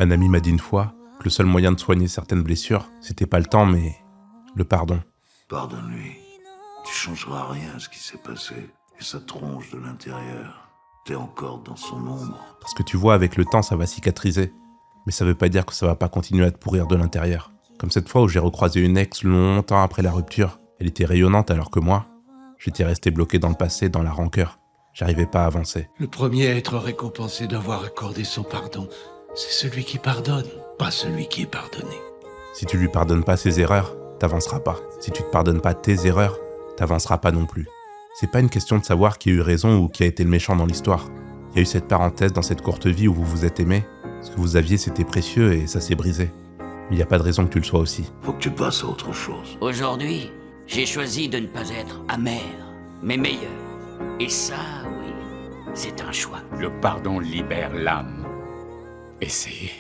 Un ami m'a dit une fois que le seul moyen de soigner certaines blessures, c'était pas le temps, mais le pardon. Pardonne-lui. Tu changeras rien à ce qui s'est passé. Et ça te ronge de l'intérieur. T'es encore dans son ombre. Parce que tu vois, avec le temps, ça va cicatriser. Mais ça veut pas dire que ça va pas continuer à te pourrir de l'intérieur. Comme cette fois où j'ai recroisé une ex longtemps après la rupture. Elle était rayonnante alors que moi, j'étais resté bloqué dans le passé, dans la rancœur. J'arrivais pas à avancer. Le premier à être récompensé d'avoir accordé son pardon, c'est celui qui pardonne, pas celui qui est pardonné. Si tu lui pardonnes pas ses erreurs, t'avanceras pas. Si tu te pardonnes pas tes erreurs, t'avanceras pas non plus. C'est pas une question de savoir qui a eu raison ou qui a été le méchant dans l'histoire. Il y a eu cette parenthèse dans cette courte vie où vous vous êtes aimés. Ce que vous aviez, c'était précieux et ça s'est brisé. Mais il n'y a pas de raison que tu le sois aussi. Faut que tu passes à autre chose. Aujourd'hui, j'ai choisi de ne pas être amer, mais meilleur. Et ça, oui, c'est un choix. Le pardon libère l'âme. Essayez.